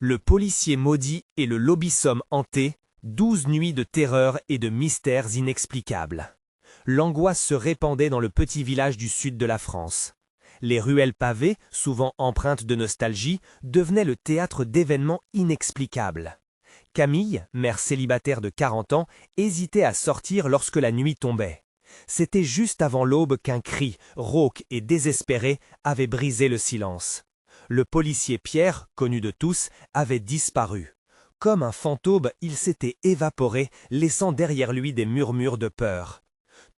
Le policier maudit et le lobby-somme hanté, 12 nuits de terreur et de mystères inexplicables. L'angoisse se répandait dans le petit village du sud de la France. Les ruelles pavées, souvent empreintes de nostalgie, devenaient le théâtre d'événements inexplicables. Camille, mère célibataire de 40 ans, hésitait à sortir lorsque la nuit tombait. C'était juste avant l'aube qu'un cri, rauque et désespéré, avait brisé le silence. Le policier Pierre, connu de tous, avait disparu. Comme un fantôme, il s'était évaporé, laissant derrière lui des murmures de peur.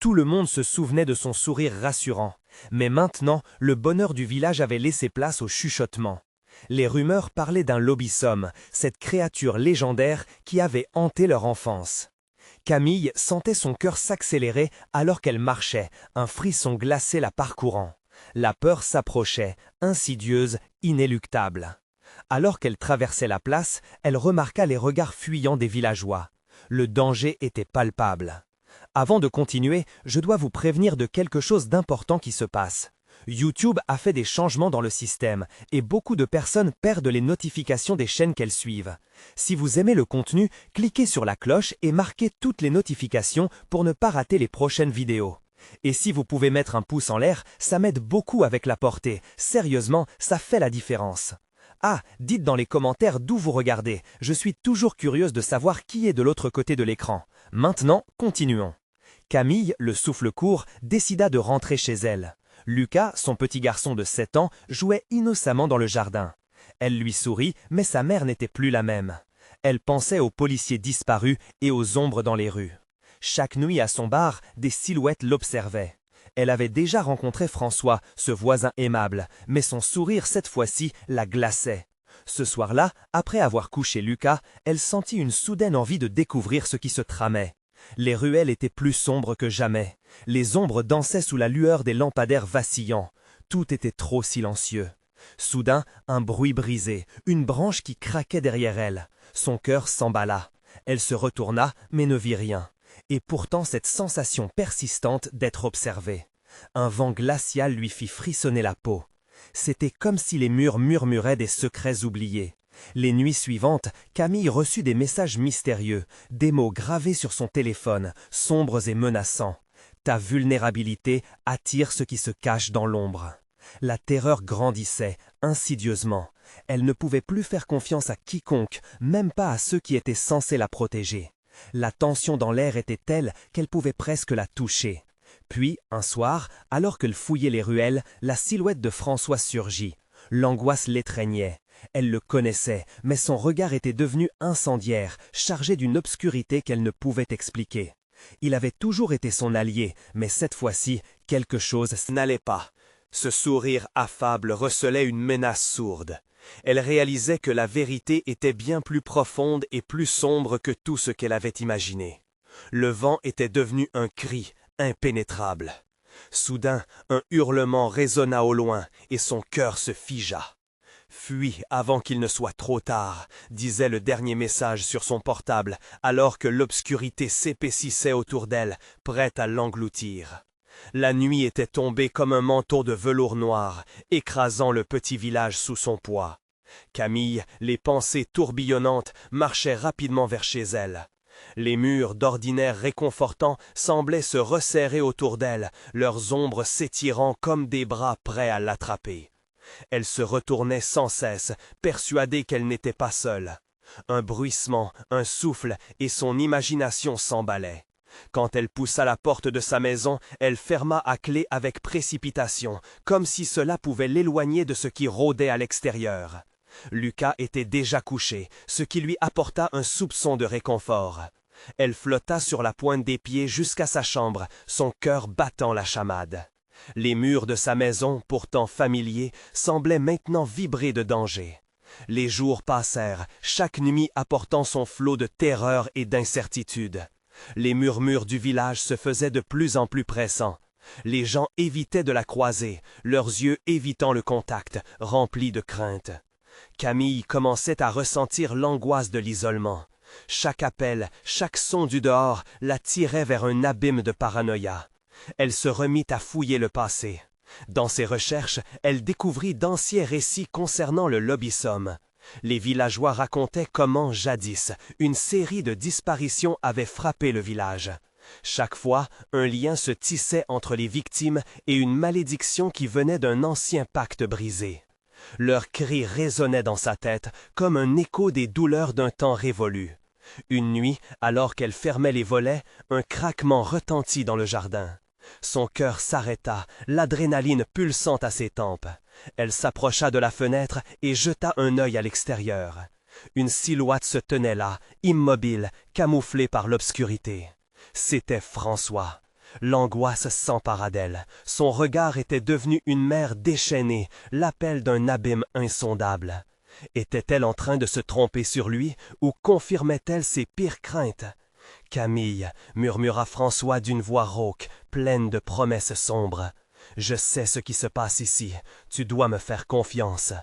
Tout le monde se souvenait de son sourire rassurant, mais maintenant, le bonheur du village avait laissé place au chuchotement. Les rumeurs parlaient d'un lobby-somme, cette créature légendaire qui avait hanté leur enfance. Camille sentait son cœur s'accélérer alors qu'elle marchait, un frisson glacé la parcourant. La peur s'approchait, insidieuse, inéluctable. Alors qu'elle traversait la place, elle remarqua les regards fuyants des villageois. Le danger était palpable. Avant de continuer, je dois vous prévenir de quelque chose d'important qui se passe. YouTube a fait des changements dans le système et beaucoup de personnes perdent les notifications des chaînes qu'elles suivent. Si vous aimez le contenu, cliquez sur la cloche et marquez toutes les notifications pour ne pas rater les prochaines vidéos. Et si vous pouvez mettre un pouce en l'air, ça m'aide beaucoup avec la portée. Sérieusement, ça fait la différence. Ah, dites dans les commentaires d'où vous regardez. Je suis toujours curieuse de savoir qui est de l'autre côté de l'écran. Maintenant, continuons. Camille, le souffle court, décida de rentrer chez elle. Lucas, son petit garçon de 7 ans, jouait innocemment dans le jardin. Elle lui sourit, mais sa mère n'était plus la même. Elle pensait aux policiers disparus et aux ombres dans les rues. Chaque nuit à son bar, des silhouettes l'observaient. Elle avait déjà rencontré François, ce voisin aimable, mais son sourire cette fois-ci la glaçait. Ce soir-là, après avoir couché Lucas, elle sentit une soudaine envie de découvrir ce qui se tramait. Les ruelles étaient plus sombres que jamais. Les ombres dansaient sous la lueur des lampadaires vacillants. Tout était trop silencieux. Soudain, un bruit brisé, une branche qui craquait derrière elle. Son cœur s'emballa. Elle se retourna, mais ne vit rien. Et pourtant cette sensation persistante d'être observée. Un vent glacial lui fit frissonner la peau. C'était comme si les murs murmuraient des secrets oubliés. Les nuits suivantes, Camille reçut des messages mystérieux, des mots gravés sur son téléphone, sombres et menaçants. « Ta vulnérabilité attire ce qui se cache dans l'ombre. » La terreur grandissait, insidieusement. Elle ne pouvait plus faire confiance à quiconque, même pas à ceux qui étaient censés la protéger. La tension dans l'air était telle qu'elle pouvait presque la toucher. Puis, un soir, alors qu'elle fouillait les ruelles, la silhouette de François surgit. L'angoisse l'étreignait. Elle le connaissait, mais son regard était devenu incendiaire, chargé d'une obscurité qu'elle ne pouvait expliquer. Il avait toujours été son allié, mais cette fois-ci, quelque chose n'allait pas. Ce sourire affable recelait une menace sourde. Elle réalisait que la vérité était bien plus profonde et plus sombre que tout ce qu'elle avait imaginé. Le vent était devenu un cri impénétrable. Soudain, un hurlement résonna au loin et son cœur se figea. « Fuis avant qu'il ne soit trop tard », disait le dernier message sur son portable, alors que l'obscurité s'épaississait autour d'elle, prête à l'engloutir. La nuit était tombée comme un manteau de velours noir, écrasant le petit village sous son poids. Camille, les pensées tourbillonnantes, marchait rapidement vers chez elle. Les murs, d'ordinaire réconfortants, semblaient se resserrer autour d'elle, leurs ombres s'étirant comme des bras prêts à l'attraper. Elle se retournait sans cesse, persuadée qu'elle n'était pas seule. Un bruissement, un souffle, et son imagination s'emballait. Quand elle poussa la porte de sa maison, elle ferma à clé avec précipitation, comme si cela pouvait l'éloigner de ce qui rôdait à l'extérieur. Lucas était déjà couché, ce qui lui apporta un soupçon de réconfort. Elle flotta sur la pointe des pieds jusqu'à sa chambre, son cœur battant la chamade. Les murs de sa maison, pourtant familiers, semblaient maintenant vibrer de danger. Les jours passèrent, chaque nuit apportant son flot de terreur et d'incertitude. Les murmures du village se faisaient de plus en plus pressants. Les gens évitaient de la croiser, leurs yeux évitant le contact, remplis de crainte. Camille commençait à ressentir l'angoisse de l'isolement. Chaque appel, chaque son du dehors la tirait vers un abîme de paranoïa. Elle se remit à fouiller le passé. Dans ses recherches, elle découvrit d'anciens récits concernant le lobby-somme. Les villageois racontaient comment, jadis, une série de disparitions avait frappé le village. Chaque fois, un lien se tissait entre les victimes et une malédiction qui venait d'un ancien pacte brisé. Leurs cris résonnaient dans sa tête comme un écho des douleurs d'un temps révolu. Une nuit, alors qu'elle fermait les volets, un craquement retentit dans le jardin. Son cœur s'arrêta, l'adrénaline pulsant à ses tempes. Elle s'approcha de la fenêtre et jeta un œil à l'extérieur. Une silhouette se tenait là, immobile, camouflée par l'obscurité. C'était François. L'angoisse s'empara d'elle. Son regard était devenu une mer déchaînée, l'appel d'un abîme insondable. Était-elle en train de se tromper sur lui ou confirmait-elle ses pires craintes? « Camille, murmura François d'une voix rauque, pleine de promesses sombres. Je sais ce qui se passe ici, tu dois me faire confiance. »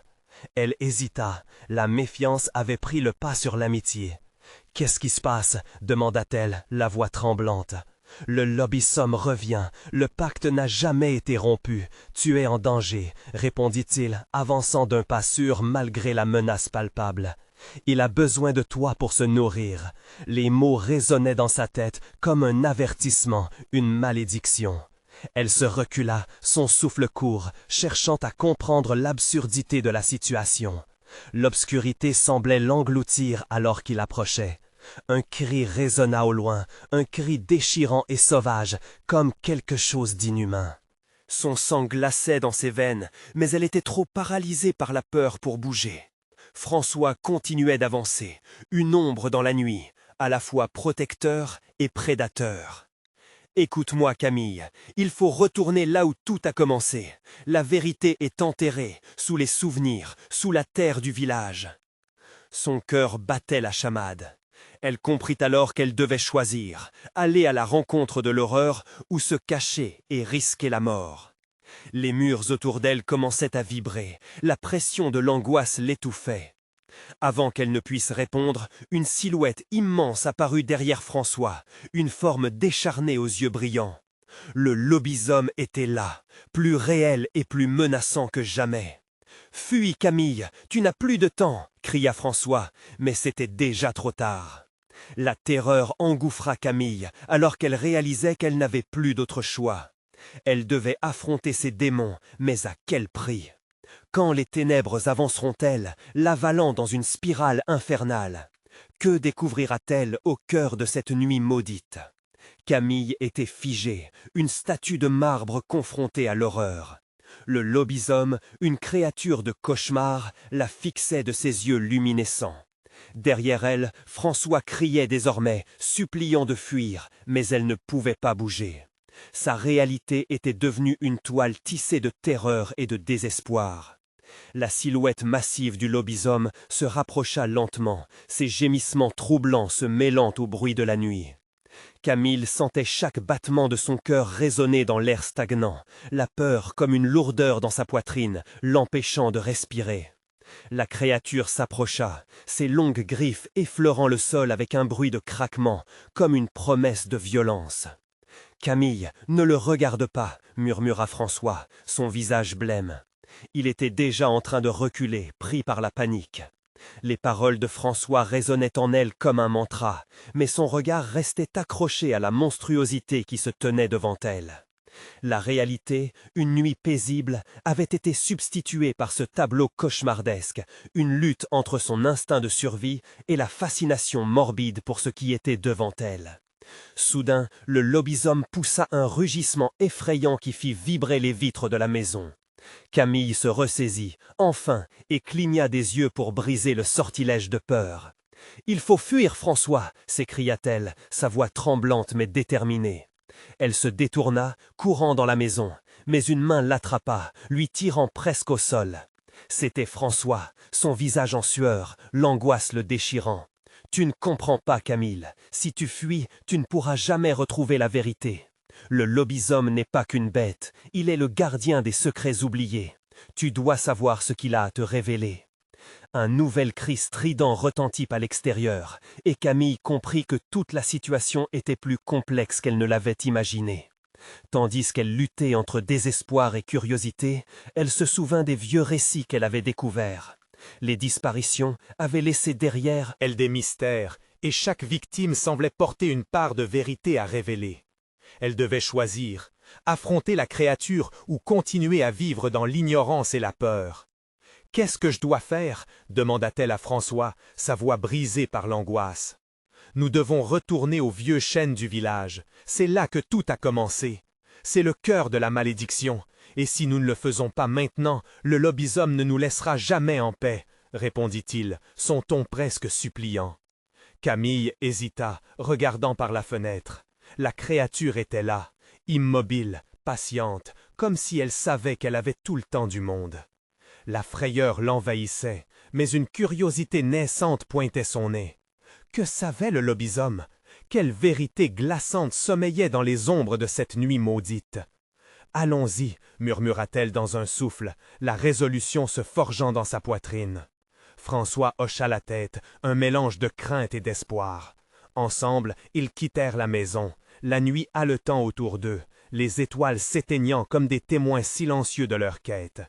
Elle hésita, la méfiance avait pris le pas sur l'amitié. « Qu'est-ce qui se passe ?» demanda-t-elle, la voix tremblante. « Le Lobisome revient, le pacte n'a jamais été rompu, tu es en danger, répondit-il, avançant d'un pas sûr malgré la menace palpable. Il a besoin de toi pour se nourrir. Les mots résonnaient dans sa tête comme un avertissement, une malédiction. Elle se recula, son souffle court, cherchant à comprendre l'absurdité de la situation. L'obscurité semblait l'engloutir alors qu'il approchait. Un cri résonna au loin, un cri déchirant et sauvage, comme quelque chose d'inhumain. Son sang glaçait dans ses veines, mais elle était trop paralysée par la peur pour bouger. François continuait d'avancer, une ombre dans la nuit, à la fois protecteur et prédateur. « Écoute-moi, Camille, il faut retourner là où tout a commencé. La vérité est enterrée, sous les souvenirs, sous la terre du village. » Son cœur battait la chamade. Elle comprit alors qu'elle devait choisir, aller à la rencontre de l'horreur ou se cacher et risquer la mort. Les murs autour d'elle commençaient à vibrer, la pression de l'angoisse l'étouffait. Avant qu'elle ne puisse répondre, une silhouette immense apparut derrière François, une forme décharnée aux yeux brillants. Le lobisome était là, plus réel et plus menaçant que jamais. « Fuis, Camille, tu n'as plus de temps !» cria François, mais c'était déjà trop tard. La terreur engouffra Camille, alors qu'elle réalisait qu'elle n'avait plus d'autre choix. Elle devait affronter ses démons, mais à quel prix? Quand les ténèbres avanceront-elles, l'avalant dans une spirale infernale? Que découvrira-t-elle au cœur de cette nuit maudite? Camille était figée, une statue de marbre confrontée à l'horreur. Le lobisome, une créature de cauchemar, la fixait de ses yeux luminescents. Derrière elle, François criait désormais, suppliant de fuir, mais elle ne pouvait pas bouger. Sa réalité était devenue une toile tissée de terreur et de désespoir. La silhouette massive du lobisome se rapprocha lentement, ses gémissements troublants se mêlant au bruit de la nuit. Camille sentait chaque battement de son cœur résonner dans l'air stagnant, la peur comme une lourdeur dans sa poitrine, l'empêchant de respirer. La créature s'approcha, ses longues griffes effleurant le sol avec un bruit de craquement, comme une promesse de violence. « Camille, ne le regarde pas » murmura François, son visage blême. Il était déjà en train de reculer, pris par la panique. Les paroles de François résonnaient en elle comme un mantra, mais son regard restait accroché à la monstruosité qui se tenait devant elle. La réalité, une nuit paisible, avait été substituée par ce tableau cauchemardesque, une lutte entre son instinct de survie et la fascination morbide pour ce qui était devant elle. Soudain, le lobisome poussa un rugissement effrayant qui fit vibrer les vitres de la maison. Camille se ressaisit, enfin, et cligna des yeux pour briser le sortilège de peur. « Il faut fuir, François !» s'écria-t-elle, sa voix tremblante mais déterminée. Elle se détourna, courant dans la maison, mais une main l'attrapa, lui tirant presque au sol. C'était François, son visage en sueur, l'angoisse le déchirant. « Tu ne comprends pas, Camille. Si tu fuis, tu ne pourras jamais retrouver la vérité. Le lobisome n'est pas qu'une bête, il est le gardien des secrets oubliés. Tu dois savoir ce qu'il a à te révéler. » Un nouvel cri strident retentit à l'extérieur, et Camille comprit que toute la situation était plus complexe qu'elle ne l'avait imaginé. Tandis qu'elle luttait entre désespoir et curiosité, elle se souvint des vieux récits qu'elle avait découverts. Les disparitions avaient laissé derrière elles des mystères, et chaque victime semblait porter une part de vérité à révéler. Elle devait choisir, affronter la créature ou continuer à vivre dans l'ignorance et la peur. « Qu'est-ce que je dois faire ?» demanda-t-elle à François, sa voix brisée par l'angoisse. « Nous devons retourner au vieux chêne du village. C'est là que tout a commencé. C'est le cœur de la malédiction. Et si nous ne le faisons pas maintenant, le lobisome ne nous laissera jamais en paix, » répondit-il, son ton presque suppliant. Camille hésita, regardant par la fenêtre. La créature était là, immobile, patiente, comme si elle savait qu'elle avait tout le temps du monde. La frayeur l'envahissait, mais une curiosité naissante pointait son nez. Que savait le lobisome? Quelle vérité glaçante sommeillait dans les ombres de cette nuit maudite? « Allons-y, » murmura-t-elle dans un souffle, la résolution se forgeant dans sa poitrine. François hocha la tête, un mélange de crainte et d'espoir. Ensemble, ils quittèrent la maison, la nuit haletant autour d'eux, les étoiles s'éteignant comme des témoins silencieux de leur quête.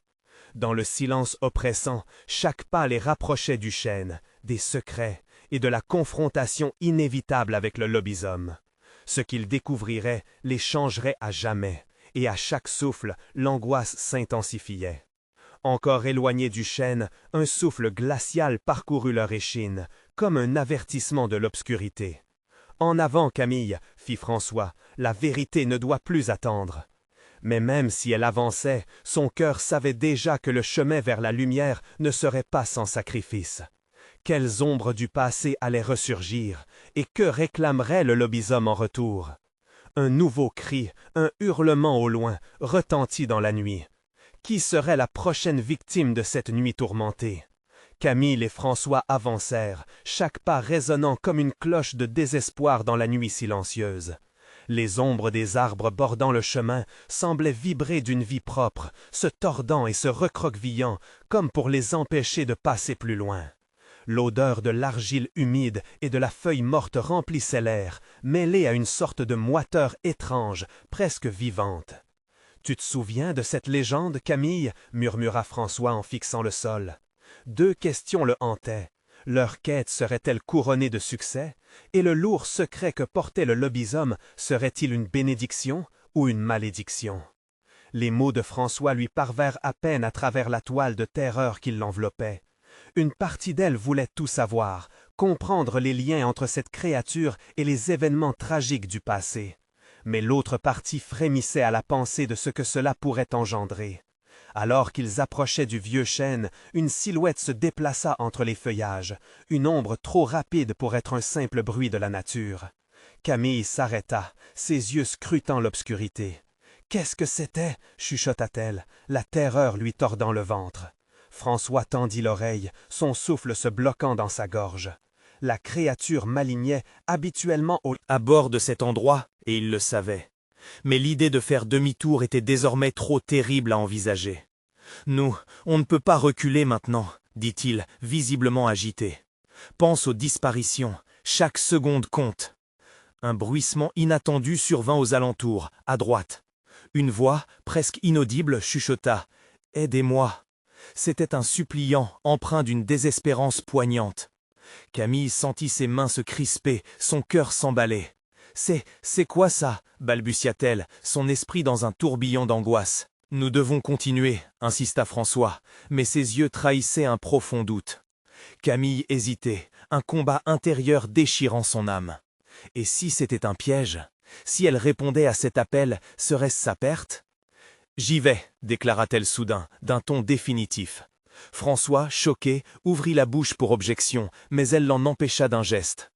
Dans le silence oppressant, chaque pas les rapprochait du chêne, des secrets et de la confrontation inévitable avec le lobisome. Ce qu'ils découvriraient les changerait à jamais, et à chaque souffle, l'angoisse s'intensifiait. Encore éloignés du chêne, un souffle glacial parcourut leur échine, comme un avertissement de l'obscurité. « En avant, Camille !» fit François, « la vérité ne doit plus attendre. » Mais même si elle avançait, son cœur savait déjà que le chemin vers la lumière ne serait pas sans sacrifice. Quelles ombres du passé allaient ressurgir, et que réclamerait le lobisome en retour? Un nouveau cri, un hurlement au loin, retentit dans la nuit. Qui serait la prochaine victime de cette nuit tourmentée? Camille et François avancèrent, chaque pas résonnant comme une cloche de désespoir dans la nuit silencieuse. Les ombres des arbres bordant le chemin semblaient vibrer d'une vie propre, se tordant et se recroquevillant, comme pour les empêcher de passer plus loin. L'odeur de l'argile humide et de la feuille morte remplissait l'air, mêlée à une sorte de moiteur étrange, presque vivante. « Tu te souviens de cette légende, Camille ?» murmura François en fixant le sol. Deux questions le hantaient. Leur quête serait-elle couronnée de succès? Et le lourd secret que portait le lobisome serait-il une bénédiction ou une malédiction? Les mots de François lui parvinrent à peine à travers la toile de terreur qui l'enveloppait. Une partie d'elle voulait tout savoir, comprendre les liens entre cette créature et les événements tragiques du passé. Mais l'autre partie frémissait à la pensée de ce que cela pourrait engendrer. Alors qu'ils approchaient du vieux chêne, une silhouette se déplaça entre les feuillages, une ombre trop rapide pour être un simple bruit de la nature. Camille s'arrêta, ses yeux scrutant l'obscurité. « Qu'est-ce que c'était ?» chuchota-t-elle, la terreur lui tordant le ventre. François tendit l'oreille, son souffle se bloquant dans sa gorge. La créature m'alignait habituellement à bord de cet endroit, et il le savait. Mais l'idée de faire demi-tour était désormais trop terrible à envisager. « Nous, on ne peut pas reculer maintenant, » dit-il, visiblement agité. « Pense aux disparitions, chaque seconde compte. » Un bruissement inattendu survint aux alentours, à droite. Une voix, presque inaudible, chuchota. « Aidez-moi !» C'était un suppliant, empreint d'une désespérance poignante. Camille sentit ses mains se crisper, son cœur s'emballer. « C'est quoi ça ?» balbutia-t-elle, son esprit dans un tourbillon d'angoisse. « Nous devons continuer » insista François, mais ses yeux trahissaient un profond doute. Camille hésitait, un combat intérieur déchirant son âme. Et si c'était un piège? Si elle répondait à cet appel, serait-ce sa perte? « J'y vais » déclara-t-elle soudain, d'un ton définitif. François, choqué, ouvrit la bouche pour objection, mais elle l'en empêcha d'un geste.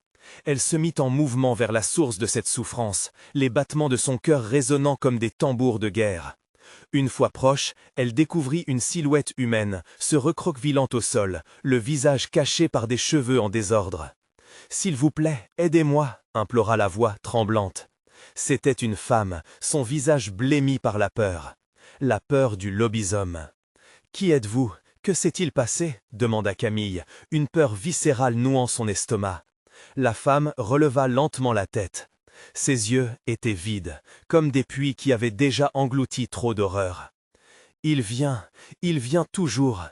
Elle se mit en mouvement vers la source de cette souffrance, les battements de son cœur résonnant comme des tambours de guerre. Une fois proche, elle découvrit une silhouette humaine, se recroquevillant au sol, le visage caché par des cheveux en désordre. « S'il vous plaît, aidez-moi » implora la voix, tremblante. C'était une femme, son visage blêmi par la peur du lobisome. « Qui êtes-vous? Que s'est-il passé ?» demanda Camille, une peur viscérale nouant son estomac. La femme releva lentement la tête. Ses yeux étaient vides, comme des puits qui avaient déjà englouti trop d'horreur. « Il vient toujours,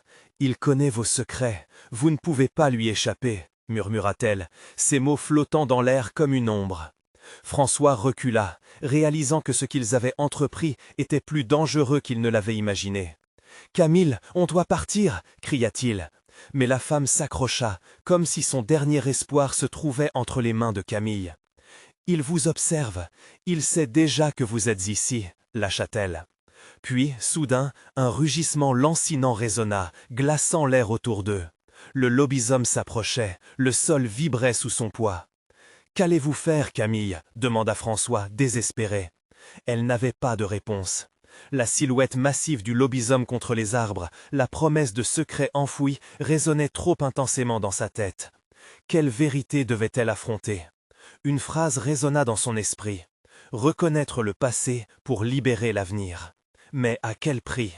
Il connaît vos secrets, vous ne pouvez pas lui échapper, murmura-t-elle, ses mots flottant dans l'air comme une ombre. François recula, réalisant que ce qu'ils avaient entrepris était plus dangereux qu'il ne l'avait imaginé. « Camille, on doit partir !» cria-t-il. Mais la femme s'accrocha, comme si son dernier espoir se trouvait entre les mains de Camille. « Il vous observe, il sait déjà que vous êtes ici », lâcha-t-elle. Puis, soudain, un rugissement lancinant résonna, glaçant l'air autour d'eux. Le lobisome s'approchait, le sol vibrait sous son poids. « Qu'allez-vous faire, Camille » demanda François, désespéré. Elle n'avait pas de réponse. La silhouette massive du lobisome contre les arbres, la promesse de secrets enfouis, résonnait trop intensément dans sa tête. Quelle vérité devait-elle affronter? Une phrase résonna dans son esprit. Reconnaître le passé pour libérer l'avenir. Mais à quel prix?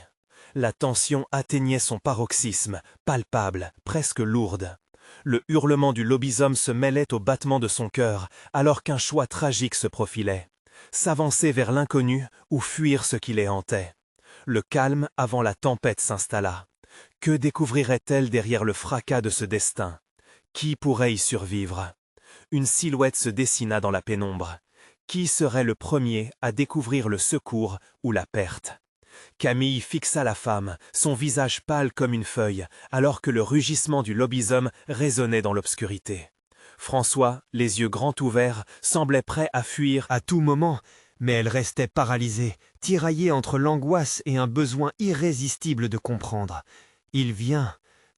La tension atteignait son paroxysme, palpable, presque lourde. Le hurlement du lobisome se mêlait au battement de son cœur, alors qu'un choix tragique se profilait. S'avancer vers l'inconnu ou fuir ce qui les hantait. Le calme avant la tempête s'installa. Que découvrirait-elle derrière le fracas de ce destin? Qui pourrait y survivre? Une silhouette se dessina dans la pénombre. Qui serait le premier à découvrir le secours ou la perte? Camille fixa la femme, son visage pâle comme une feuille, alors que le rugissement du lobisome résonnait dans l'obscurité. François, les yeux grands ouverts, semblait prêt à fuir à tout moment, mais elle restait paralysée, tiraillée entre l'angoisse et un besoin irrésistible de comprendre. « Il vient !»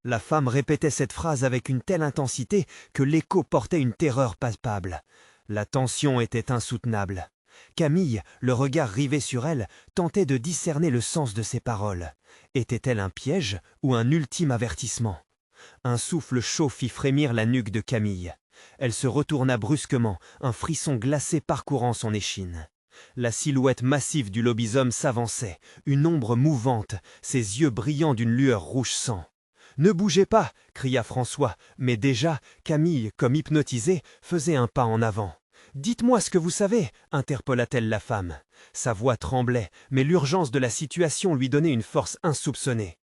La femme répétait cette phrase avec une telle intensité que l'écho portait une terreur palpable. La tension était insoutenable. Camille, le regard rivé sur elle, tentait de discerner le sens de ses paroles. Était-elle un piège ou un ultime avertissement? Un souffle chaud fit frémir la nuque de Camille. Elle se retourna brusquement, un frisson glacé parcourant son échine. La silhouette massive du lobisome s'avançait, une ombre mouvante, ses yeux brillants d'une lueur rouge sang. « Ne bougez pas !» cria François, mais déjà, Camille, comme hypnotisée, faisait un pas en avant. « Dites-moi ce que vous savez !» interpella-t-elle la femme. Sa voix tremblait, mais l'urgence de la situation lui donnait une force insoupçonnée.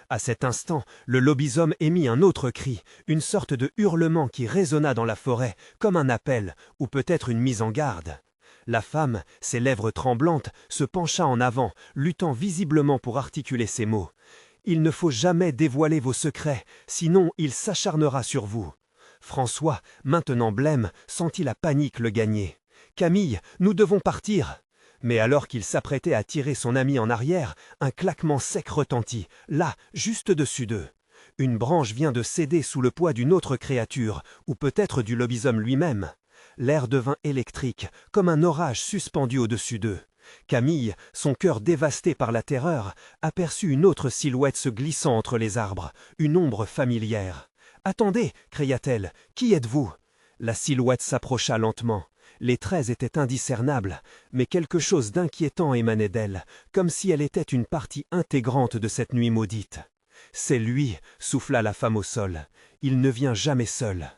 À cet instant, le lobisome émit un autre cri, une sorte de hurlement qui résonna dans la forêt, comme un appel, ou peut-être une mise en garde. La femme, ses lèvres tremblantes, se pencha en avant, luttant visiblement pour articuler ses mots. « Il ne faut jamais dévoiler vos secrets, sinon il s'acharnera sur vous. » François, maintenant blême, sentit la panique le gagner. « Camille, nous devons partir !» Mais alors qu'il s'apprêtait à tirer son ami en arrière, un claquement sec retentit, là, juste dessus d'eux. Une branche vient de céder sous le poids d'une autre créature, ou peut-être du lobisome lui-même. L'air devint électrique, comme un orage suspendu au-dessus d'eux. Camille, son cœur dévasté par la terreur, aperçut une autre silhouette se glissant entre les arbres, une ombre familière. « Attendez !» cria-t-elle. « Qui êtes-vous » La silhouette s'approcha lentement. Les traits étaient indiscernables, mais quelque chose d'inquiétant émanait d'elle, comme si elle était une partie intégrante de cette nuit maudite. « C'est lui !» souffla la femme au sol. « Il ne vient jamais seul. »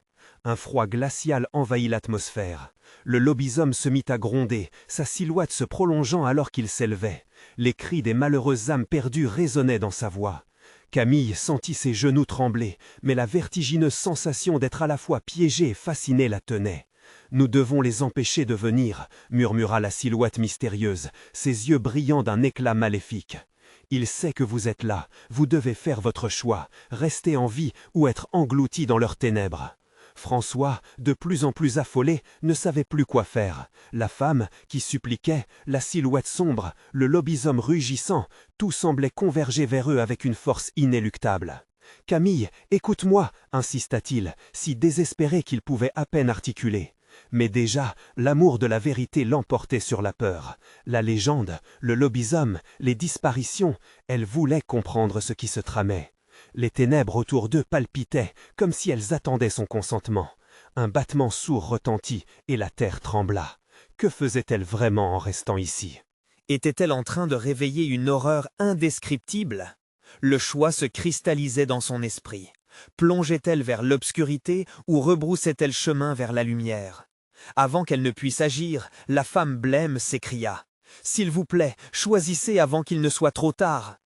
Un froid glacial envahit l'atmosphère. Le lobisome se mit à gronder, sa silhouette se prolongeant alors qu'il s'élevait. Les cris des malheureuses âmes perdues résonnaient dans sa voix. Camille sentit ses genoux trembler, mais la vertigineuse sensation d'être à la fois piégée et fascinée la tenait. « Nous devons les empêcher de venir » murmura la silhouette mystérieuse, ses yeux brillant d'un éclat maléfique. « Il sait que vous êtes là, vous devez faire votre choix, rester en vie ou être englouti dans leurs ténèbres. » François, de plus en plus affolé, ne savait plus quoi faire. La femme, qui suppliquait, la silhouette sombre, le lobisome rugissant, tout semblait converger vers eux avec une force inéluctable. « Camille, écoute-moi » insista-t-il, si désespéré qu'il pouvait à peine articuler. Mais déjà, l'amour de la vérité l'emportait sur la peur. La légende, le lobisome, les disparitions, elle voulait comprendre ce qui se tramait. Les ténèbres autour d'eux palpitaient, comme si elles attendaient son consentement. Un battement sourd retentit, et la terre trembla. Que faisait-elle vraiment en restant ici? Était-elle en train de réveiller une horreur indescriptible? Le choix se cristallisait dans son esprit. Plongeait-elle vers l'obscurité ou rebroussait-elle chemin vers la lumière? Avant qu'elle ne puisse agir, la femme blême s'écria. « S'il vous plaît, choisissez avant qu'il ne soit trop tard. »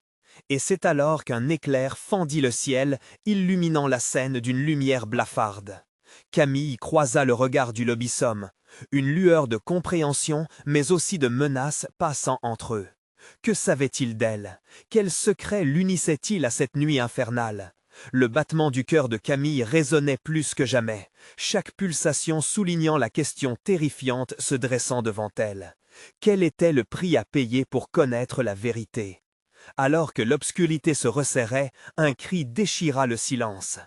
Et c'est alors qu'un éclair fendit le ciel, illuminant la scène d'une lumière blafarde. Camille croisa le regard du Lobisome, une lueur de compréhension mais aussi de menace passant entre eux. Que savait-il d'elle? Quel secret l'unissait-il à cette nuit infernale? Le battement du cœur de Camille résonnait plus que jamais, chaque pulsation soulignant la question terrifiante se dressant devant elle. Quel était le prix à payer pour connaître la vérité? Alors que l'obscurité se resserrait, un cri déchira le silence.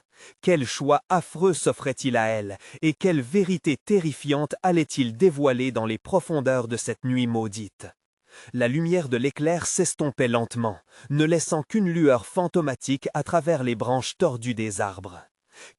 Quel choix affreux s'offrait-il à elle, et quelle vérité terrifiante allait-il dévoiler dans les profondeurs de cette nuit maudite? La lumière de l'éclair s'estompait lentement, ne laissant qu'une lueur fantomatique à travers les branches tordues des arbres.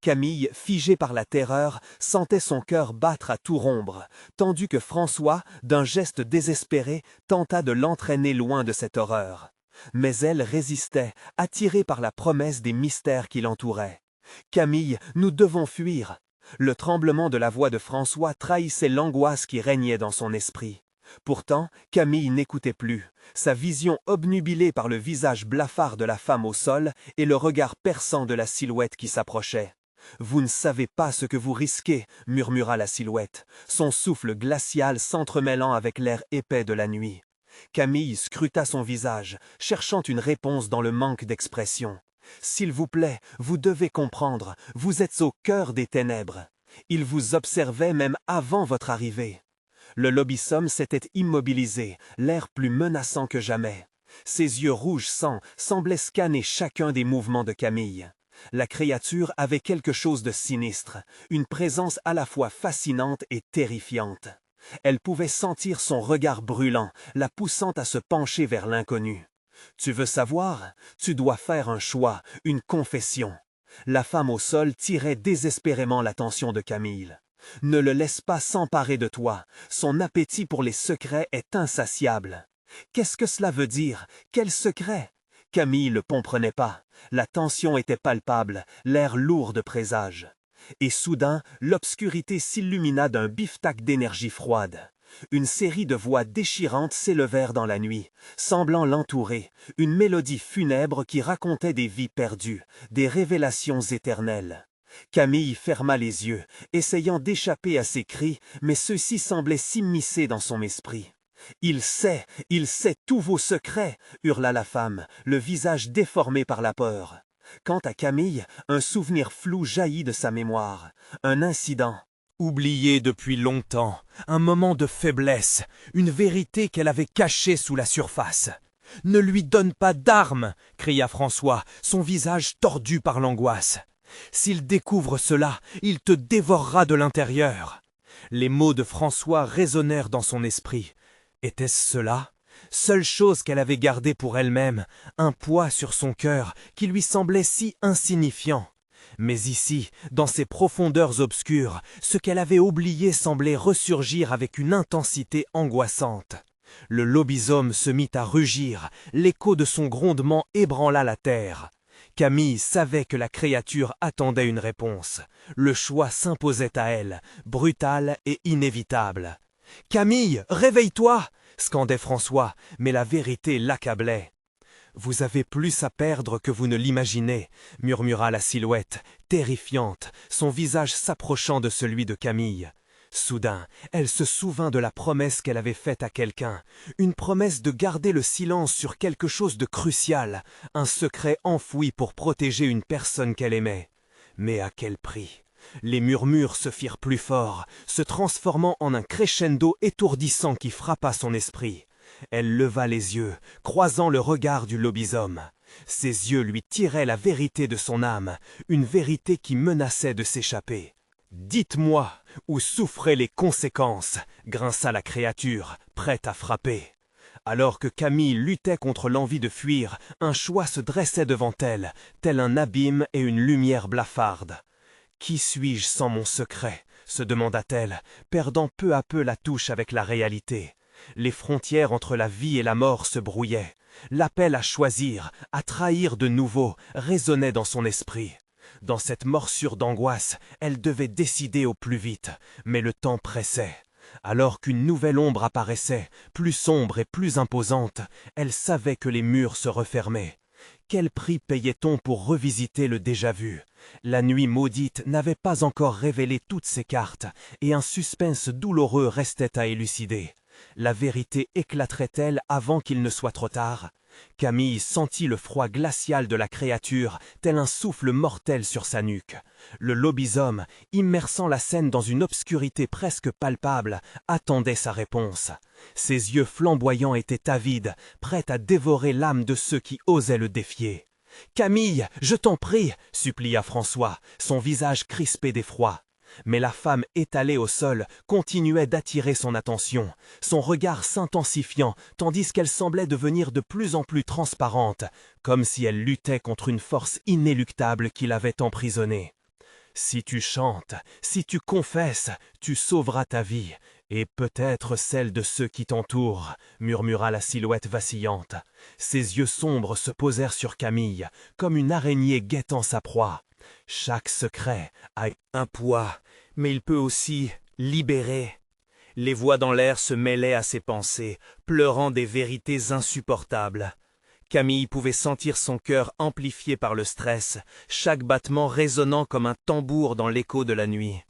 Camille, figée par la terreur, sentait son cœur battre à tout rompre, tandis que François, d'un geste désespéré, tenta de l'entraîner loin de cette horreur. Mais elle résistait, attirée par la promesse des mystères qui l'entouraient. « Camille, nous devons fuir !» Le tremblement de la voix de François trahissait l'angoisse qui régnait dans son esprit. Pourtant, Camille n'écoutait plus, sa vision obnubilée par le visage blafard de la femme au sol et le regard perçant de la silhouette qui s'approchait. « Vous ne savez pas ce que vous risquez, » murmura la silhouette, son souffle glacial s'entremêlant avec l'air épais de la nuit. Camille scruta son visage, cherchant une réponse dans le manque d'expression. « S'il vous plaît, vous devez comprendre, vous êtes au cœur des ténèbres. Il vous observait même avant votre arrivée. » Le Lobisome s'était immobilisé, l'air plus menaçant que jamais. Ses yeux rouges sang semblaient scanner chacun des mouvements de Camille. La créature avait quelque chose de sinistre, une présence à la fois fascinante et terrifiante. Elle pouvait sentir son regard brûlant, la poussant à se pencher vers l'inconnu. « Tu veux savoir? Tu dois faire un choix, une confession. » La femme au sol tirait désespérément l'attention de Camille. « Ne le laisse pas s'emparer de toi, son appétit pour les secrets est insatiable. » Qu'est-ce que cela veut dire? Quel secret? Camille ne comprenait pas. La tension était palpable, l'air lourd de présage. Et soudain, l'obscurité s'illumina d'un bifteac d'énergie froide. Une série de voix déchirantes s'élevèrent dans la nuit, semblant l'entourer, une mélodie funèbre qui racontait des vies perdues, des révélations éternelles. Camille ferma les yeux, essayant d'échapper à ces cris, mais ceux-ci semblaient s'immiscer dans son esprit. « Il sait tous vos secrets !» hurla la femme, le visage déformé par la peur. Quant à Camille, un souvenir flou jaillit de sa mémoire. Un incident, oublié depuis longtemps, un moment de faiblesse, une vérité qu'elle avait cachée sous la surface. « Ne lui donne pas d'armes !» cria François, son visage tordu par l'angoisse. « S'il découvre cela, il te dévorera de l'intérieur. » Les mots de François résonnèrent dans son esprit. Était-ce cela? Seule chose qu'elle avait gardée pour elle-même, un poids sur son cœur qui lui semblait si insignifiant. Mais ici, dans ces profondeurs obscures, ce qu'elle avait oublié semblait ressurgir avec une intensité angoissante. Le lobisome se mit à rugir, l'écho de son grondement ébranla la terre. Camille savait que la créature attendait une réponse. Le choix s'imposait à elle, brutal et inévitable. « Camille, réveille-toi !» scandait François, mais la vérité l'accablait. « Vous avez plus à perdre que vous ne l'imaginez » murmura la silhouette, terrifiante, son visage s'approchant de celui de Camille. Soudain, elle se souvint de la promesse qu'elle avait faite à quelqu'un, une promesse de garder le silence sur quelque chose de crucial, un secret enfoui pour protéger une personne qu'elle aimait. Mais à quel prix? Les murmures se firent plus forts, se transformant en un crescendo étourdissant qui frappa son esprit. Elle leva les yeux, croisant le regard du lobisome. Ses yeux lui tiraient la vérité de son âme, une vérité qui menaçait de s'échapper. « Dites-moi, ou souffrez les conséquences » grinça la créature, prête à frapper. Alors que Camille luttait contre l'envie de fuir, un choix se dressait devant elle, tel un abîme et une lumière blafarde. « Qui suis-je sans mon secret ?» se demanda-t-elle, perdant peu à peu la touche avec la réalité. Les frontières entre la vie et la mort se brouillaient. L'appel à choisir, à trahir de nouveau, résonnait dans son esprit. Dans cette morsure d'angoisse, elle devait décider au plus vite, mais le temps pressait. Alors qu'une nouvelle ombre apparaissait, plus sombre et plus imposante, elle savait que les murs se refermaient. Quel prix payait-on pour revisiter le déjà-vu? La nuit maudite n'avait pas encore révélé toutes ses cartes, et un suspense douloureux restait à élucider. La vérité éclaterait-elle avant qu'il ne soit trop tard? Camille sentit le froid glacial de la créature, tel un souffle mortel sur sa nuque. Le lobisome, immersant la scène dans une obscurité presque palpable, attendait sa réponse. Ses yeux flamboyants étaient avides, prêts à dévorer l'âme de ceux qui osaient le défier. « Camille, je t'en prie !» supplia François, son visage crispé d'effroi. Mais la femme étalée au sol continuait d'attirer son attention, son regard s'intensifiant, tandis qu'elle semblait devenir de plus en plus transparente, comme si elle luttait contre une force inéluctable qui l'avait emprisonnée. « Si tu chantes, si tu confesses, tu sauveras ta vie, et peut-être celle de ceux qui t'entourent, » murmura la silhouette vacillante. Ses yeux sombres se posèrent sur Camille, comme une araignée guettant sa proie. Chaque secret a un poids, mais il peut aussi libérer. Les voix dans l'air se mêlaient à ses pensées, pleurant des vérités insupportables. Camille pouvait sentir son cœur amplifié par le stress, chaque battement résonnant comme un tambour dans l'écho de la nuit.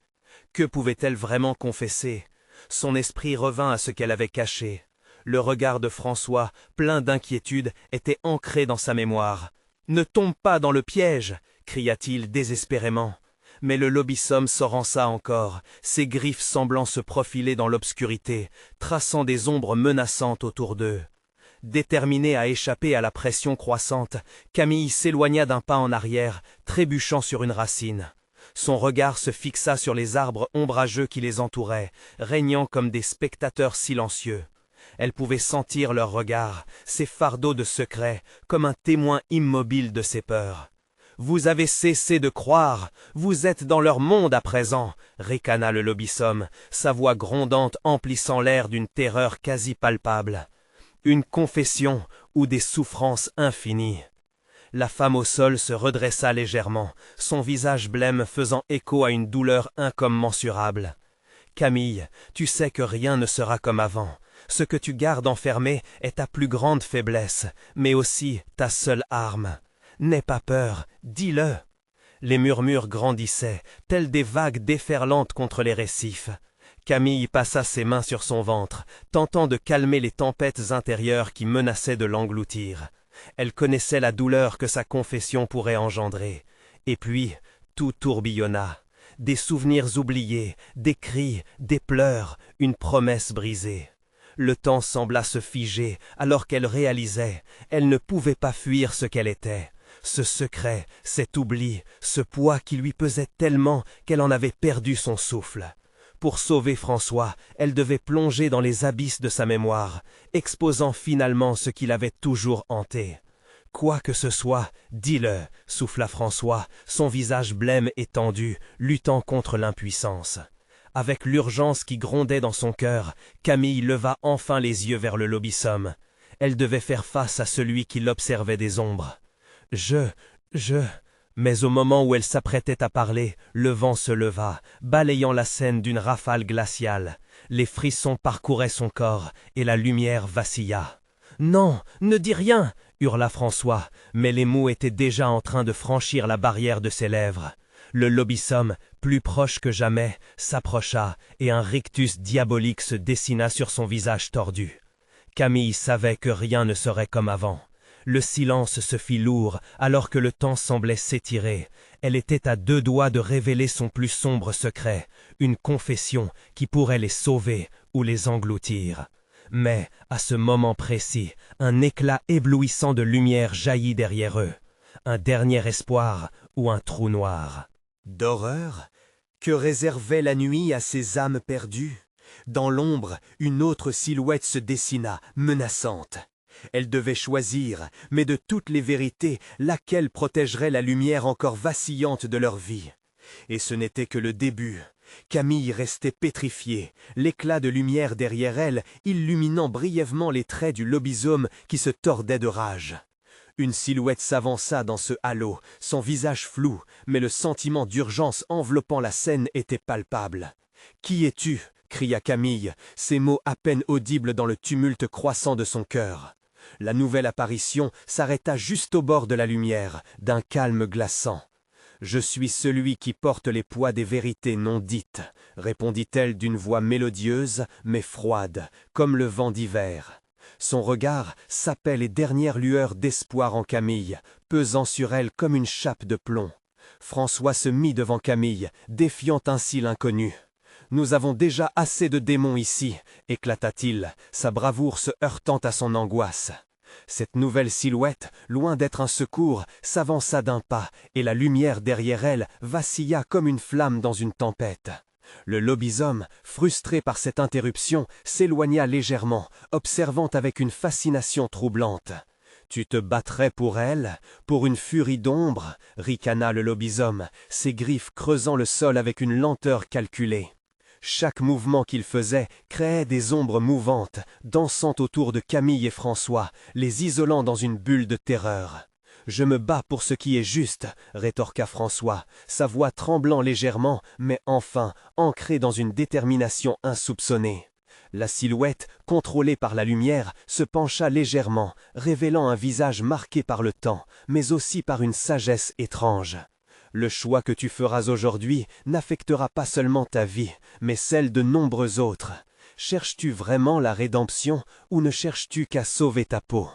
Que pouvait-elle vraiment confesser? Son esprit revint à ce qu'elle avait caché. Le regard de François, plein d'inquiétude, était ancré dans sa mémoire. « Ne tombe pas dans le piège !» cria-t-il désespérément. Mais le lobisome s'enfonça encore, ses griffes semblant se profiler dans l'obscurité, traçant des ombres menaçantes autour d'eux. Déterminée à échapper à la pression croissante, Camille s'éloigna d'un pas en arrière, trébuchant sur une racine. Son regard se fixa sur les arbres ombrageux qui les entouraient, régnant comme des spectateurs silencieux. Elle pouvait sentir leurs regards, ces fardeaux de secrets, comme un témoin immobile de ses peurs. « Vous avez cessé de croire, vous êtes dans leur monde à présent !» ricana le lobisome, sa voix grondante emplissant l'air d'une terreur quasi palpable. Une confession ou des souffrances infinies. La femme au sol se redressa légèrement, son visage blême faisant écho à une douleur incommensurable. « Camille, tu sais que rien ne sera comme avant. Ce que tu gardes enfermé est ta plus grande faiblesse, mais aussi ta seule arme. N'aie pas peur, dis-le. » Les murmures grandissaient, tels des vagues déferlantes contre les récifs. Camille passa ses mains sur son ventre, tentant de calmer les tempêtes intérieures qui menaçaient de l'engloutir. Elle connaissait la douleur que sa confession pourrait engendrer. Et puis, tout tourbillonna. Des souvenirs oubliés, des cris, des pleurs, une promesse brisée. Le temps sembla se figer alors qu'elle réalisait, elle ne pouvait pas fuir ce qu'elle était. Ce secret, cet oubli, ce poids qui lui pesait tellement qu'elle en avait perdu son souffle. Pour sauver François, elle devait plonger dans les abysses de sa mémoire, exposant finalement ce qui l'avait toujours hanté. « Quoi que ce soit, dis-le » souffla François, son visage blême et tendu, luttant contre l'impuissance. Avec l'urgence qui grondait dans son cœur, Camille leva enfin les yeux vers le lobisome. Elle devait faire face à celui qui l'observait des ombres. Mais au moment où elle s'apprêtait à parler, le vent se leva, balayant la scène d'une rafale glaciale. Les frissons parcouraient son corps, et la lumière vacilla. « Non, ne dis rien !» hurla François, mais les mots étaient déjà en train de franchir la barrière de ses lèvres. Le lobisome, plus proche que jamais, s'approcha, et un rictus diabolique se dessina sur son visage tordu. Camille savait que rien ne serait comme avant. Le silence se fit lourd alors que le temps semblait s'étirer. Elle était à deux doigts de révéler son plus sombre secret, une confession qui pourrait les sauver ou les engloutir. Mais, à ce moment précis, un éclat éblouissant de lumière jaillit derrière eux. Un dernier espoir ou un trou noir. D'horreur? Que réservait la nuit à ces âmes perdues? Dans l'ombre, une autre silhouette se dessina, menaçante. Elle devait choisir, mais de toutes les vérités, laquelle protégerait la lumière encore vacillante de leur vie. Et ce n'était que le début. Camille restait pétrifiée, l'éclat de lumière derrière elle illuminant brièvement les traits du lobisome qui se tordait de rage. Une silhouette s'avança dans ce halo, son visage flou, mais le sentiment d'urgence enveloppant la scène était palpable. « Qui es-tu » cria Camille, ses mots à peine audibles dans le tumulte croissant de son cœur. La nouvelle apparition s'arrêta juste au bord de la lumière, d'un calme glaçant. « Je suis celui qui porte les poids des vérités non dites », répondit-elle d'une voix mélodieuse mais froide, comme le vent d'hiver. Son regard sapait les dernières lueurs d'espoir en Camille, pesant sur elle comme une chape de plomb. François se mit devant Camille, défiant ainsi l'inconnu. « Nous avons déjà assez de démons ici », éclata-t-il, sa bravoure se heurtant à son angoisse. Cette nouvelle silhouette, loin d'être un secours, s'avança d'un pas, et la lumière derrière elle vacilla comme une flamme dans une tempête. Le lobisome, frustré par cette interruption, s'éloigna légèrement, observant avec une fascination troublante. « Tu te battrais pour elle, pour une furie d'ombre » ricana le lobisome, ses griffes creusant le sol avec une lenteur calculée. Chaque mouvement qu'il faisait créait des ombres mouvantes, dansant autour de Camille et François, les isolant dans une bulle de terreur. « Je me bats pour ce qui est juste » rétorqua François, sa voix tremblant légèrement, mais enfin ancrée dans une détermination insoupçonnée. La silhouette, contrôlée par la lumière, se pencha légèrement, révélant un visage marqué par le temps, mais aussi par une sagesse étrange. Le choix que tu feras aujourd'hui n'affectera pas seulement ta vie, mais celle de nombreux autres. Cherches-tu vraiment la rédemption ou ne cherches-tu qu'à sauver ta peau?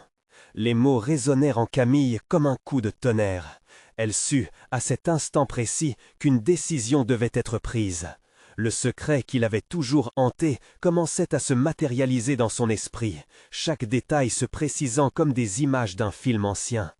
Les mots résonnèrent en Camille comme un coup de tonnerre. Elle sut, à cet instant précis, qu'une décision devait être prise. Le secret qui l'avait toujours hanté commençait à se matérialiser dans son esprit, chaque détail se précisant comme des images d'un film ancien.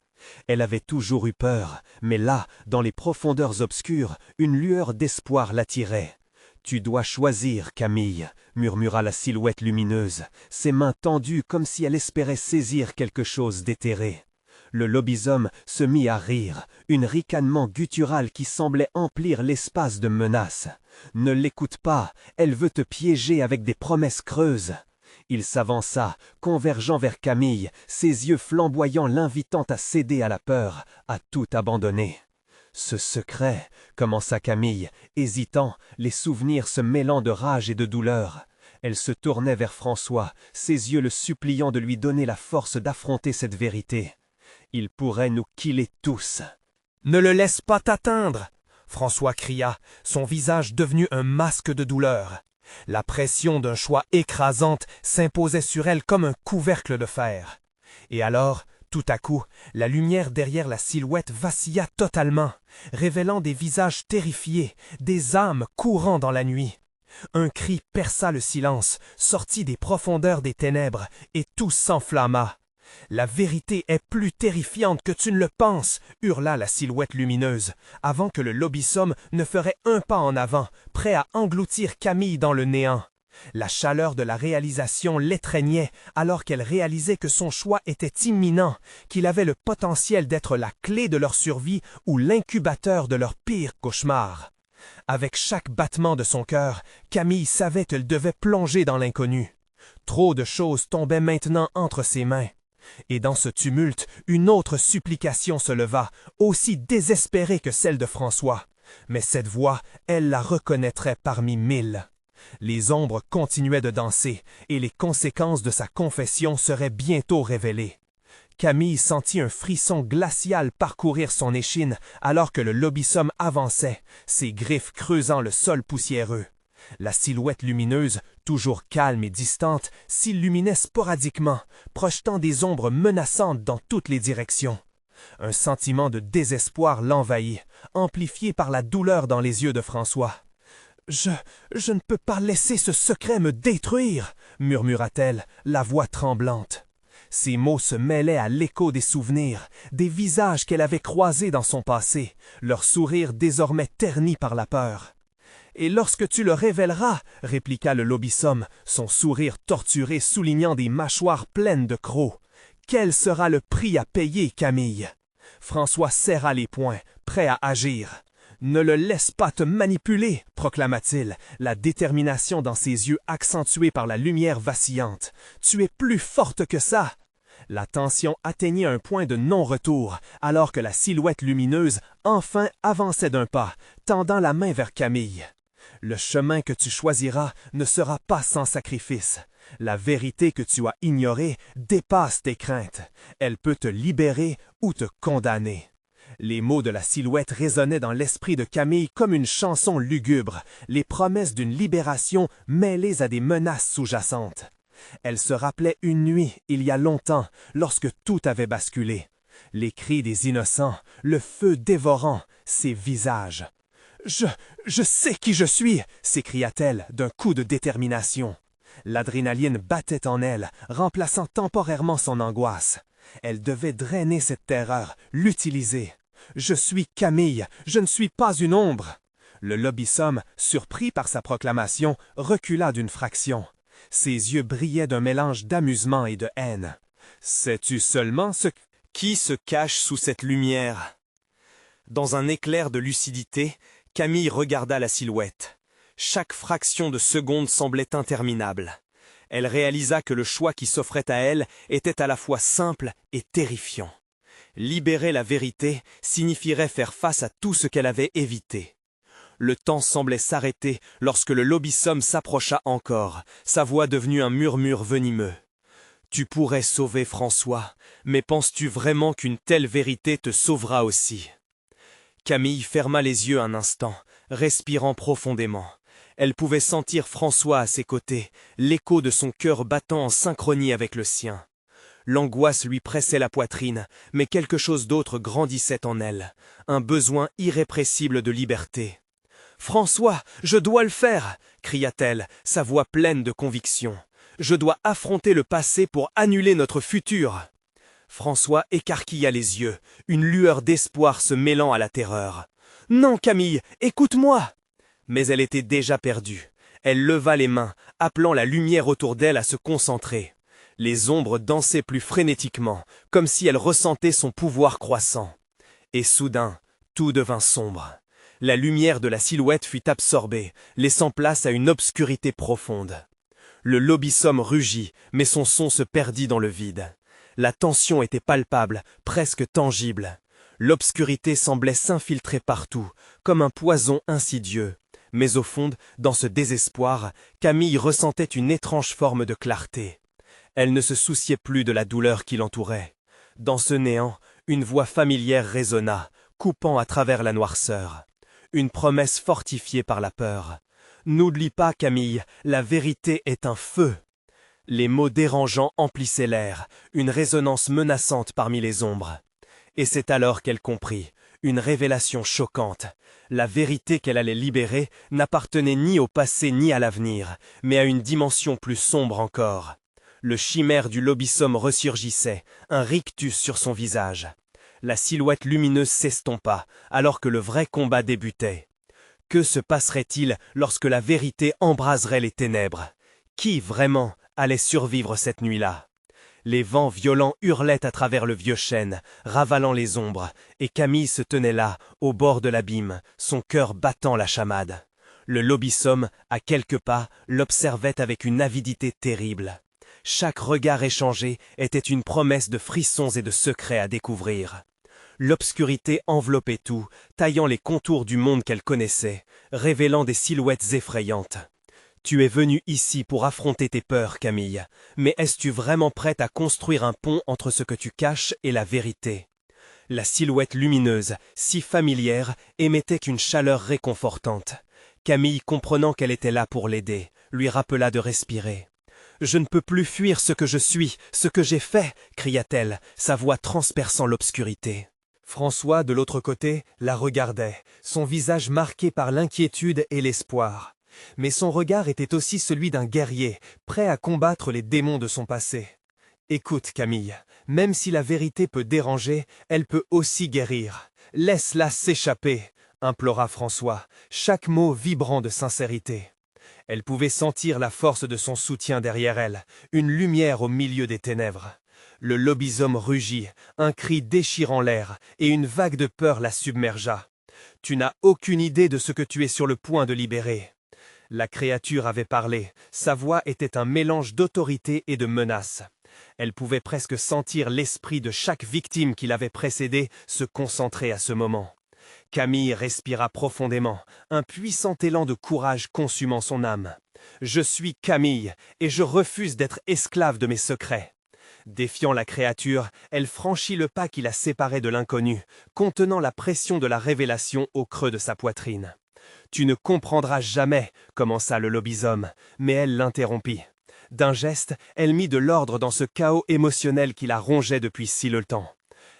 Elle avait toujours eu peur, mais là, dans les profondeurs obscures, une lueur d'espoir l'attirait. « Tu dois choisir, Camille » murmura la silhouette lumineuse, ses mains tendues comme si elle espérait saisir quelque chose d'éthéré. Le lobisome se mit à rire, un ricanement guttural qui semblait emplir l'espace de menaces. « Ne l'écoute pas, elle veut te piéger avec des promesses creuses. » Il s'avança, convergeant vers Camille, ses yeux flamboyants l'invitant à céder à la peur, à tout abandonner. « Ce secret, » commença Camille, hésitant, les souvenirs se mêlant de rage et de douleur. Elle se tournait vers François, ses yeux le suppliant de lui donner la force d'affronter cette vérité. Il pourrait nous killer tous. « Ne le laisse pas t'atteindre » François cria, son visage devenu un masque de douleur. La pression d'un choix écrasante s'imposait sur elle comme un couvercle de fer. Et alors, tout à coup, la lumière derrière la silhouette vacilla totalement, révélant des visages terrifiés, des âmes courant dans la nuit. Un cri perça le silence, sortit des profondeurs des ténèbres, et tout s'enflamma. « La vérité est plus terrifiante que tu ne le penses » hurla la silhouette lumineuse, avant que le lobisome ne ferait un pas en avant, prêt à engloutir Camille dans le néant. La chaleur de la réalisation l'étreignait alors qu'elle réalisait que son choix était imminent, qu'il avait le potentiel d'être la clé de leur survie ou l'incubateur de leur pire cauchemar. Avec chaque battement de son cœur, Camille savait qu'elle devait plonger dans l'inconnu. Trop de choses tombaient maintenant entre ses mains. Et dans ce tumulte, une autre supplication se leva, aussi désespérée que celle de François. Mais cette voix, elle la reconnaîtrait parmi mille. Les ombres continuaient de danser, et les conséquences de sa confession seraient bientôt révélées. Camille sentit un frisson glacial parcourir son échine alors que le lobisome avançait, ses griffes creusant le sol poussiéreux. La silhouette lumineuse, toujours calme et distante, s'illuminait sporadiquement, projetant des ombres menaçantes dans toutes les directions. Un sentiment de désespoir l'envahit, amplifié par la douleur dans les yeux de François. « Je ne peux pas laisser ce secret me détruire » murmura-t-elle, la voix tremblante. Ces mots se mêlaient à l'écho des souvenirs, des visages qu'elle avait croisés dans son passé, leur sourire désormais terni par la peur. « Et lorsque tu le révéleras, » répliqua le lobisome, son sourire torturé soulignant des mâchoires pleines de crocs, « quel sera le prix à payer, Camille ?» François serra les poings, prêt à agir. « Ne le laisse pas te manipuler, » proclama-t-il, la détermination dans ses yeux accentuée par la lumière vacillante. « Tu es plus forte que ça !» La tension atteignit un point de non-retour, alors que la silhouette lumineuse enfin avançait d'un pas, tendant la main vers Camille. « Le chemin que tu choisiras ne sera pas sans sacrifice. La vérité que tu as ignorée dépasse tes craintes. Elle peut te libérer ou te condamner. Les mots de la silhouette résonnaient dans l'esprit de Camille comme une chanson lugubre, les promesses d'une libération mêlées à des menaces sous-jacentes. Elle se rappelait une nuit, il y a longtemps, lorsque tout avait basculé. Les cris des innocents, le feu dévorant, ces visages. « Je sais qui je suis !» s'écria-t-elle d'un coup de détermination. L'adrénaline battait en elle, remplaçant temporairement son angoisse. Elle devait drainer cette terreur, l'utiliser. « Je suis Camille, je ne suis pas une ombre !» Le lobbysomme, surpris par sa proclamation, recula d'une fraction. Ses yeux brillaient d'un mélange d'amusement et de haine. « Sais-tu seulement ce Qui se cache sous cette lumière ?» Dans un éclair de lucidité, Camille regarda la silhouette. Chaque fraction de seconde semblait interminable. Elle réalisa que le choix qui s'offrait à elle était à la fois simple et terrifiant. Libérer la vérité signifierait faire face à tout ce qu'elle avait évité. Le temps semblait s'arrêter lorsque le lobbysomme s'approcha encore, sa voix devenue un murmure venimeux. « Tu pourrais sauver François, mais penses-tu vraiment qu'une telle vérité te sauvera aussi ?» Camille ferma les yeux un instant, respirant profondément. Elle pouvait sentir François à ses côtés, l'écho de son cœur battant en synchronie avec le sien. L'angoisse lui pressait la poitrine, mais quelque chose d'autre grandissait en elle, un besoin irrépressible de liberté. « François, je dois le faire !» cria-t-elle, sa voix pleine de conviction. « Je dois affronter le passé pour annuler notre futur !» François écarquilla les yeux, une lueur d'espoir se mêlant à la terreur. « Non, Camille, écoute-moi !» Mais elle était déjà perdue. Elle leva les mains, appelant la lumière autour d'elle à se concentrer. Les ombres dansaient plus frénétiquement, comme si elle ressentait son pouvoir croissant. Et soudain, tout devint sombre. La lumière de la silhouette fut absorbée, laissant place à une obscurité profonde. Le lobbysomme rugit, mais son son se perdit dans le vide. La tension était palpable, presque tangible. L'obscurité semblait s'infiltrer partout, comme un poison insidieux. Mais au fond, dans ce désespoir, Camille ressentait une étrange forme de clarté. Elle ne se souciait plus de la douleur qui l'entourait. Dans ce néant, une voix familière résonna, coupant à travers la noirceur. Une promesse fortifiée par la peur. « N'oublie pas, Camille, la vérité est un feu !» Les mots dérangeants emplissaient l'air, une résonance menaçante parmi les ombres. Et c'est alors qu'elle comprit, une révélation choquante. La vérité qu'elle allait libérer n'appartenait ni au passé ni à l'avenir, mais à une dimension plus sombre encore. Le chimère du lobbysomme ressurgissait, un rictus sur son visage. La silhouette lumineuse s'estompa, alors que le vrai combat débutait. Que se passerait-il lorsque la vérité embraserait les ténèbres? Qui, vraiment, allait survivre cette nuit-là? Les vents violents hurlaient à travers le vieux chêne, ravalant les ombres, et Camille se tenait là, au bord de l'abîme, son cœur battant la chamade. Le lobbysomme, à quelques pas, l'observait avec une avidité terrible. Chaque regard échangé était une promesse de frissons et de secrets à découvrir. L'obscurité enveloppait tout, taillant les contours du monde qu'elle connaissait, révélant des silhouettes effrayantes. Tu es venue ici pour affronter tes peurs, Camille, mais es-tu vraiment prête à construire un pont entre ce que tu caches et la vérité? La silhouette lumineuse, si familière, émettait une chaleur réconfortante. Camille, comprenant qu'elle était là pour l'aider, lui rappela de respirer. « Je ne peux plus fuir ce que je suis, ce que j'ai fait !» cria-t-elle, sa voix transperçant l'obscurité. François, de l'autre côté, la regardait, son visage marqué par l'inquiétude et l'espoir. Mais son regard était aussi celui d'un guerrier, prêt à combattre les démons de son passé. « Écoute, Camille, même si la vérité peut déranger, elle peut aussi guérir. Laisse-la s'échapper !» implora François, chaque mot vibrant de sincérité. Elle pouvait sentir la force de son soutien derrière elle, une lumière au milieu des ténèbres. Le lobbysomme rugit, un cri déchirant l'air, et une vague de peur la submergea. « Tu n'as aucune idée de ce que tu es sur le point de libérer. » La créature avait parlé, sa voix était un mélange d'autorité et de menace. Elle pouvait presque sentir l'esprit de chaque victime qui l'avait précédée se concentrer à ce moment. Camille respira profondément, un puissant élan de courage consumant son âme. « Je suis Camille, et je refuse d'être esclave de mes secrets. » Défiant la créature, elle franchit le pas qui la séparait de l'inconnu, contenant la pression de la révélation au creux de sa poitrine. « Tu ne comprendras jamais, » commença le lobisome, mais elle l'interrompit. D'un geste, elle mit de l'ordre dans ce chaos émotionnel qui la rongeait depuis si longtemps.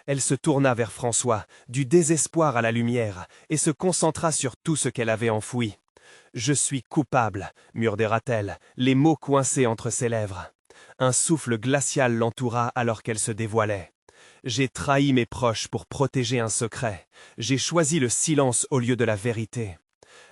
Elle se tourna vers François, du désespoir à la lumière, et se concentra sur tout ce qu'elle avait enfoui. « Je suis coupable », murmura-t-elle, les mots coincés entre ses lèvres. Un souffle glacial l'entoura alors qu'elle se dévoilait. « J'ai trahi mes proches pour protéger un secret. J'ai choisi le silence au lieu de la vérité. »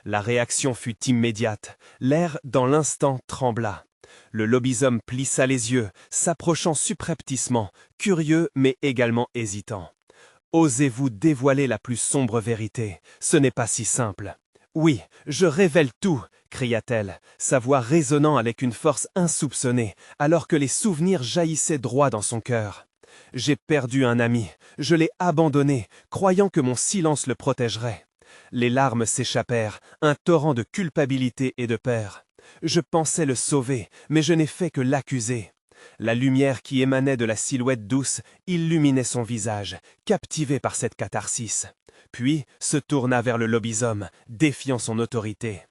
La réaction fut immédiate. L'air, dans l'instant, trembla. Le lobisome plissa les yeux, s'approchant subrepticement, curieux mais également hésitant. « Osez-vous dévoiler la plus sombre vérité? Ce n'est pas si simple. »« Oui, je révèle tout !» cria-t-elle, sa voix résonnant avec une force insoupçonnée, alors que les souvenirs jaillissaient droit dans son cœur. « J'ai perdu un ami, je l'ai abandonné, croyant que mon silence le protégerait. » Les larmes s'échappèrent, un torrent de culpabilité et de peur. Je pensais le sauver, mais je n'ai fait que l'accuser. La lumière qui émanait de la silhouette douce illuminait son visage, captivé par cette catharsis. Puis se tourna vers le lobisome, défiant son autorité.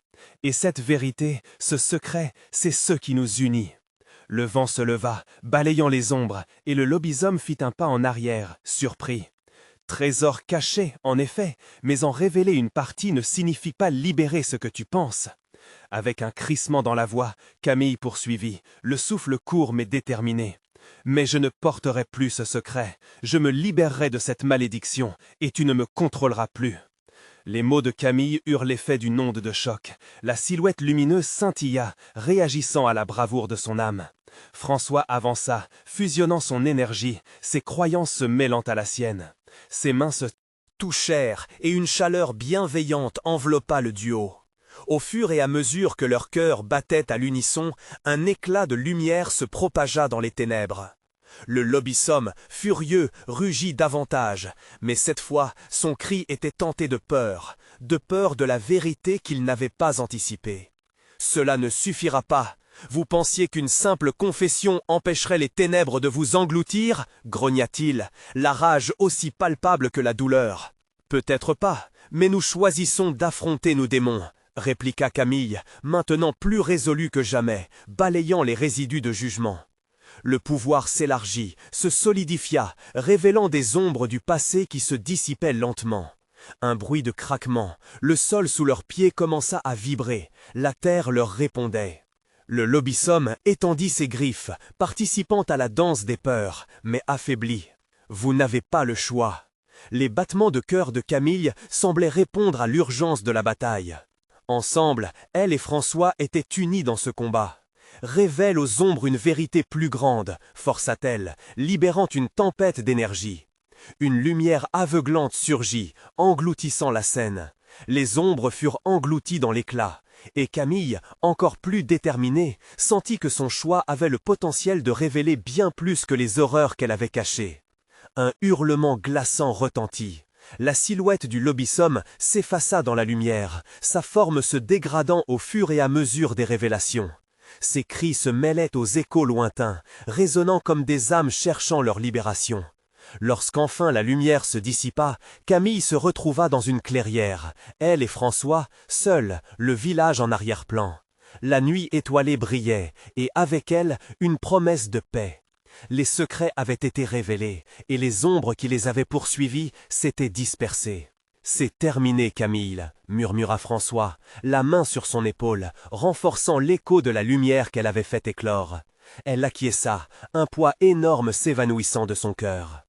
Et cette vérité, ce secret, c'est ce qui nous unit. Le vent se leva, balayant les ombres, et le lobisome fit un pas en arrière, surpris. Trésor caché, en effet, mais en révéler une partie ne signifie pas libérer ce que tu penses. Avec un crissement dans la voix, Camille poursuivit, le souffle court mais déterminé. Mais je ne porterai plus ce secret, je me libérerai de cette malédiction, et tu ne me contrôleras plus. Les mots de Camille eurent l'effet d'une onde de choc. La silhouette lumineuse scintilla, réagissant à la bravoure de son âme. François avança, fusionnant son énergie, ses croyances se mêlant à la sienne. Ses mains se touchèrent et une chaleur bienveillante enveloppa le duo. Au fur et à mesure que leurs cœurs battaient à l'unisson, un éclat de lumière se propagea dans les ténèbres. Le lobisome, furieux, rugit davantage, mais cette fois, son cri était tenté de peur de la vérité qu'il n'avait pas anticipée. « Cela ne suffira pas. Vous pensiez qu'une simple confession empêcherait les ténèbres de vous engloutir ?» grogna-t-il, la rage aussi palpable que la douleur. « Peut-être pas, mais nous choisissons d'affronter nos démons. » répliqua Camille, maintenant plus résolue que jamais, balayant les résidus de jugement. Le pouvoir s'élargit, se solidifia, révélant des ombres du passé qui se dissipaient lentement. Un bruit de craquement, le sol sous leurs pieds commença à vibrer, la terre leur répondait. Le lobisome étendit ses griffes, participant à la danse des peurs, mais affaibli. Vous n'avez pas le choix. Les battements de cœur de Camille semblaient répondre à l'urgence de la bataille. Ensemble, elle et François étaient unis dans ce combat. « Révèle aux ombres une vérité plus grande », força-t-elle, libérant une tempête d'énergie. Une lumière aveuglante surgit, engloutissant la scène. Les ombres furent englouties dans l'éclat, et Camille, encore plus déterminée, sentit que son choix avait le potentiel de révéler bien plus que les horreurs qu'elle avait cachées. Un hurlement glaçant retentit. La silhouette du lobisome s'effaça dans la lumière, sa forme se dégradant au fur et à mesure des révélations. Ses cris se mêlaient aux échos lointains, résonnant comme des âmes cherchant leur libération. Lorsqu'enfin la lumière se dissipa, Camille se retrouva dans une clairière, elle et François, seuls, le village en arrière-plan. La nuit étoilée brillait, et avec elle, une promesse de paix. Les secrets avaient été révélés, et les ombres qui les avaient poursuivis s'étaient dispersées. « C'est terminé, Camille » murmura François, la main sur son épaule, renforçant l'écho de la lumière qu'elle avait fait éclore. Elle acquiesça, un poids énorme s'évanouissant de son cœur.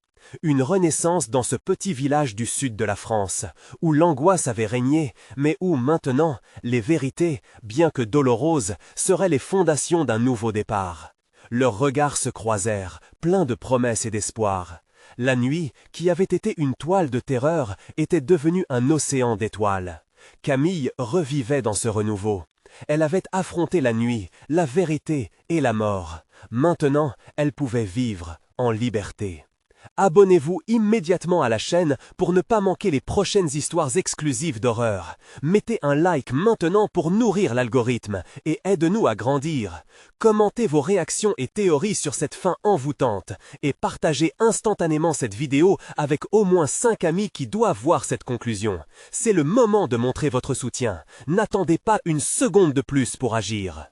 Une renaissance dans ce petit village du sud de la France, où l'angoisse avait régné, mais où maintenant, les vérités, bien que douloureuses, seraient les fondations d'un nouveau départ. Leurs regards se croisèrent, pleins de promesses et d'espoir. La nuit, qui avait été une toile de terreur, était devenue un océan d'étoiles. Camille revivait dans ce renouveau. Elle avait affronté la nuit, la vérité et la mort. Maintenant, elle pouvait vivre en liberté. Abonnez-vous immédiatement à la chaîne pour ne pas manquer les prochaines histoires exclusives d'horreur. Mettez un like maintenant pour nourrir l'algorithme et aide-nous à grandir. Commentez vos réactions et théories sur cette fin envoûtante et partagez instantanément cette vidéo avec au moins 5 amis qui doivent voir cette conclusion. C'est le moment de montrer votre soutien. N'attendez pas une seconde de plus pour agir.